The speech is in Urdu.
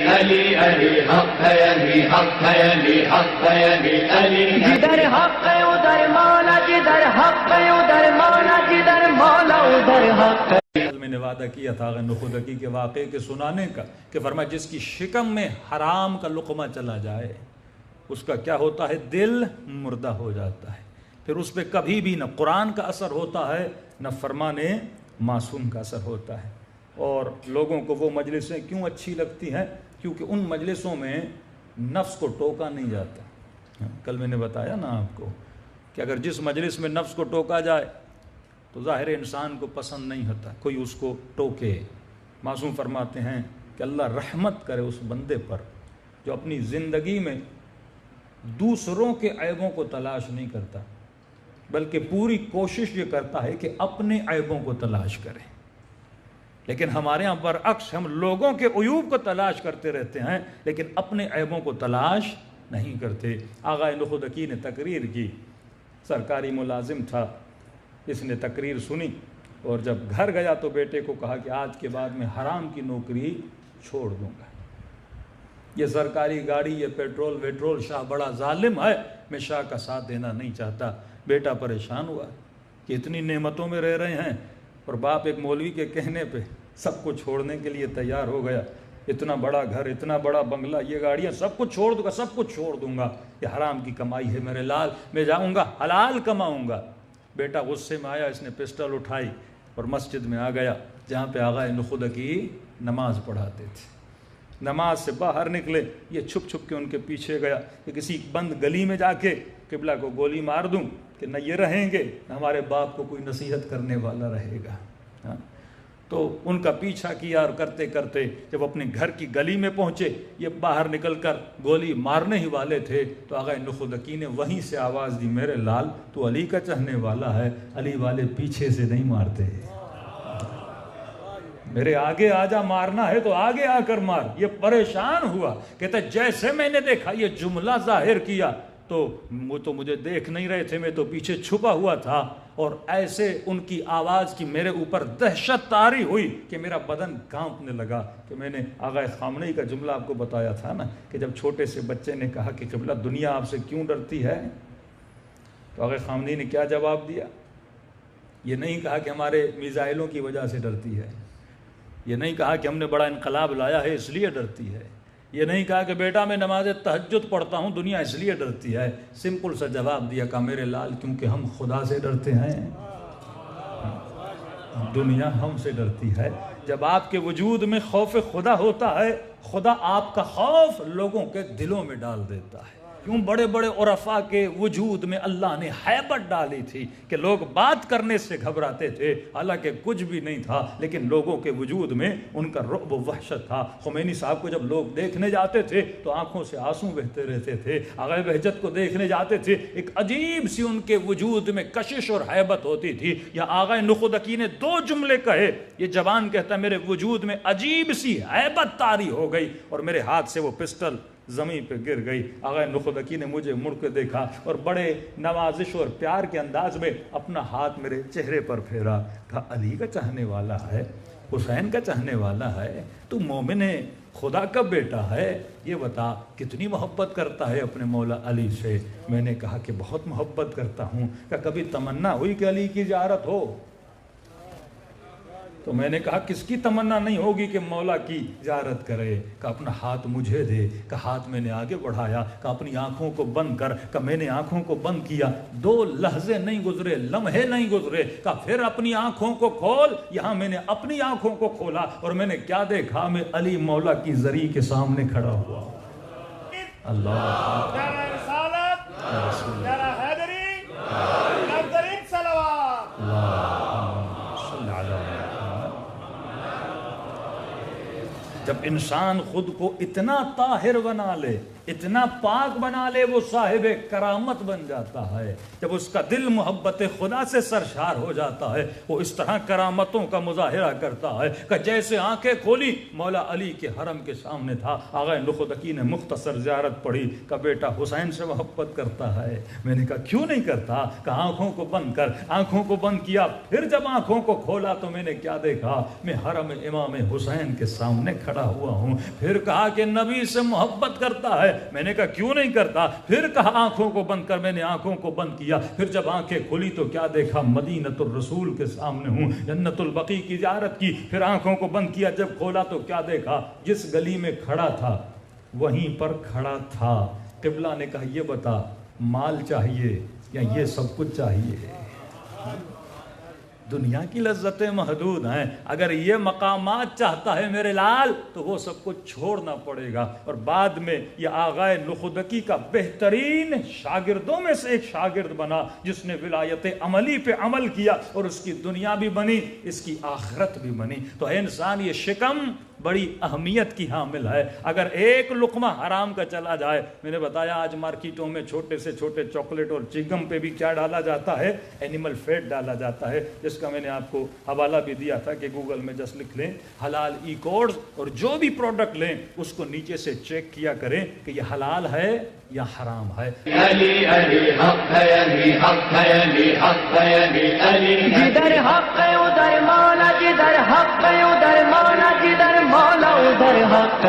علی علی حق ہے، علی حق ہے، علی حق ہے، علی علی جدھر حق ہے ادھر مولا، جدھر حق ہے ادھر مولا، جدھر مولا ادھر حق ہے۔ کل میں نے وعدہ کیا تھا نخودکی کے واقعے کے سنانے کا کہ فرمایا جس کی شکم میں حرام کا لقمہ چلا جائے اس کا کیا ہوتا ہے، دل مردہ ہو جاتا ہے، پھر اس پہ کبھی بھی نہ قرآن کا اثر ہوتا ہے نہ فرمان معصوم کا اثر ہوتا ہے۔ اور لوگوں کو وہ مجلسیں کیوں اچھی لگتی ہیں؟ کیونکہ ان مجلسوں میں نفس کو ٹوکا نہیں جاتا۔ کل میں نے بتایا نا آپ کو کہ اگر جس مجلس میں نفس کو ٹوکا جائے تو ظاہر انسان کو پسند نہیں ہوتا کوئی اس کو ٹوکے۔ معصوم فرماتے ہیں کہ اللہ رحمت کرے اس بندے پر جو اپنی زندگی میں دوسروں کے عیبوں کو تلاش نہیں کرتا بلکہ پوری کوشش یہ کرتا ہے کہ اپنے عیبوں کو تلاش کرے۔ لیکن ہمارے ہاں برعکس، ہم لوگوں کے عیوب کو تلاش کرتے رہتے ہیں لیکن اپنے عیبوں کو تلاش نہیں کرتے۔ آغا نخودکی نے تقریر کی، سرکاری ملازم تھا، اس نے تقریر سنی اور جب گھر گیا تو بیٹے کو کہا کہ آج کے بعد میں حرام کی نوکری چھوڑ دوں گا، یہ سرکاری گاڑی، یہ پیٹرول ویٹرول، شاہ بڑا ظالم ہے، میں شاہ کا ساتھ دینا نہیں چاہتا۔ بیٹا پریشان ہوا کہ اتنی نعمتوں میں رہ رہے ہیں اور باپ ایک مولوی کے کہنے پہ سب کو چھوڑنے کے لیے تیار ہو گیا، اتنا بڑا گھر، اتنا بڑا بنگلہ، یہ گاڑیاں، سب کچھ چھوڑ دوں گا، سب کچھ چھوڑ دوں گا، یہ حرام کی کمائی ہے میرے لال، میں جاؤں گا حلال کماؤں گا۔ بیٹا غصے میں آیا، اس نے پسٹل اٹھائی اور مسجد میں آ گیا جہاں پہ آغا نخودکی نماز پڑھاتے تھے۔ نماز سے باہر نکلے، یہ چھپ چھپ کے ان کے پیچھے گیا کہ کسی بند گلی میں جا کے قبلہ کو گولی مار دوں کہ نہ یہ رہیں گے نہ ہمارے باپ کو کوئی نصیحت کرنے والا رہے گا۔ تو ان کا پیچھا کیا اور کرتے کرتے جب اپنے گھر کی گلی میں پہنچے، یہ باہر نکل کر گولی مارنے ہی والے تھے تو آغا نخودکی نے وہیں سے آواز دی، میرے لال تو علی کا چاہنے والا ہے، علی والے پیچھے سے نہیں مارتے، میرے آگے آ جا، مارنا ہے تو آگے آ کر مار۔ یہ پریشان ہوا، کہتا جیسے میں نے دیکھا یہ جملہ ظاہر کیا تو وہ تو مجھے دیکھ نہیں رہے تھے، میں تو پیچھے چھپا ہوا تھا، اور ایسے ان کی آواز کی میرے اوپر دہشت طاری ہوئی کہ میرا بدن کانپنے لگا۔ کہ میں نے آغا خامنئی کا جملہ آپ کو بتایا تھا نا کہ جب چھوٹے سے بچے نے کہا کہ قبلہ دنیا آپ سے کیوں ڈرتی ہے، تو آغا خامنئی نے کیا جواب دیا؟ یہ نہیں کہا کہ ہمارے میزائلوں کی وجہ سے ڈرتی ہے، یہ نہیں کہا کہ ہم نے بڑا انقلاب لایا ہے اس لیے ڈرتی ہے، یہ نہیں کہا کہ بیٹا میں نماز تہجد پڑھتا ہوں دنیا اس لیے ڈرتی ہے۔ سمپل سا جواب دیا کہ میرے لال کیونکہ ہم خدا سے ڈرتے ہیں، دنیا ہم سے ڈرتی ہے۔ جب آپ کے وجود میں خوف خدا ہوتا ہے، خدا آپ کا خوف لوگوں کے دلوں میں ڈال دیتا ہے۔ کیوں بڑے بڑے عرفاء کے وجود میں اللہ نے ہیبت ڈالی تھی کہ لوگ بات کرنے سے گھبراتے تھے، حالانکہ کچھ بھی نہیں تھا لیکن لوگوں کے وجود میں ان کا رعب و وحشت تھا۔ خمینی صاحب کو جب لوگ دیکھنے جاتے تھے تو آنکھوں سے آنسو بہتے رہتے تھے، آغا بہجت کو دیکھنے جاتے تھے ایک عجیب سی ان کے وجود میں کشش اور ہیبت ہوتی تھی۔ یا آغا نخودکی نے دو جملے کہے، یہ جوان کہتا میرے وجود میں عجیب سی ہیبت طاری ہو گئی اور میرے ہاتھ سے وہ پسٹل زمین پہ گر گئی۔ آغا نخودکی نے مجھے مڑ کے دیکھا اور بڑے نوازش اور پیار کے انداز میں اپنا ہاتھ میرے چہرے پر پھیرا، کہا علی کا چاہنے والا ہے، حسین کا چاہنے والا ہے، تو مومن خدا کا بیٹا ہے، یہ بتا کتنی محبت کرتا ہے اپنے مولا علی سے۔ میں نے کہا کہ بہت محبت کرتا ہوں۔ کہ کبھی تمنا ہوئی کہ علی کی زیارت ہو؟ تو میں نے کہا کس کی تمنا نہیں ہوگی کہ مولا کی زیارت کرے؟ کہ اپنا ہاتھ مجھے دے۔ کہ ہاتھ میں نے آگے بڑھایا، کہ اپنی آنکھوں کو بند کر۔ کہ میں نے آنکھوں کو بند کیا، 2 لحظے نہیں گزرے، لمحے نہیں گزرے، کہ پھر اپنی آنکھوں کو کھول۔ یہاں میں نے اپنی آنکھوں کو کھولا اور میں نے کیا دیکھا؟ میں علی مولا کی زری کے سامنے کھڑا ہوا۔ اللہ جب انسان خود کو اتنا طاہر بنا لے اتنا پاک بنا لے وہ صاحب کرامت بن جاتا ہے. جب اس کا دل محبت خدا سے سرشار ہو جاتا ہے وہ اس طرح کرامتوں کا مظاہرہ کرتا ہے کہ جیسے آنکھیں کھولی مولا علی کے حرم کے سامنے تھا. آغا نخودکی نے مختصر زیارت پڑھی کہ بیٹا حسین سے محبت کرتا ہے. میں نے کہا کیوں نہیں کرتا؟ کہ آنکھوں کو بند کر. آنکھوں کو بند کیا، پھر جب آنکھوں کو کھولا تو میں نے کیا دیکھا؟ میں حرم امام حسین کے سامنے کھڑا ہوا ہوں. پھر کہا کہ نبی سے محبت کرتا ہے. میں نے کہا کیوں نہیں کرتا؟ پھر کہا آنکھوں کو بند کر. میں نے آنکھوں کو بند کیا. پھر جب آنکھیں کھلی تو کیا دیکھا؟ مدینۃ الرسول کے سامنے ہوں. جنت البقیع کی زیارت کی. پھر آنکھوں کو بند کیا. جب کھولا تو کیا دیکھا؟ جس گلی میں کھڑا تھا وہیں پر کھڑا تھا. قبلہ نے کہا یہ بتا مال چاہیے یا یہ سب کچھ چاہیے؟ دنیا کی لذتیں محدود ہیں. اگر یہ مقامات چاہتا ہے میرے لال تو وہ سب کچھ چھوڑنا پڑے گا. اور بعد میں یہ آغا نخودکی کا بہترین شاگردوں میں سے ایک شاگرد بنا جس نے ولایت عملی پہ عمل کیا اور اس کی دنیا بھی بنی اس کی آخرت بھی بنی. تو اے انسان یہ شکم بڑی اہمیت کی حامل ہے. اگر ایک لقمہ حرام کا چلا جائے، میں نے بتایا آج مارکیٹوں میں چھوٹے سے چھوٹے چاکلیٹ اور چنگم پہ بھی کیا ڈالا جاتا ہے؟ اینیمل فیٹ ڈالا جاتا ہے، جس کا میں نے آپ کو حوالہ بھی دیا تھا کہ گوگل میں جس لکھ لیں حلال ای کوڈز، اور جو بھی پروڈکٹ لیں اس کو نیچے سے چیک کیا کریں کہ یہ حلال ہے یا حرام ہے. علی علی حق ہے، علی حق ہے، علی حق ہے، علی علی جدھر حق ہے ادھر مولا، جدھر حق ہے ادھر مولا، جدھر مولا ادھر حق.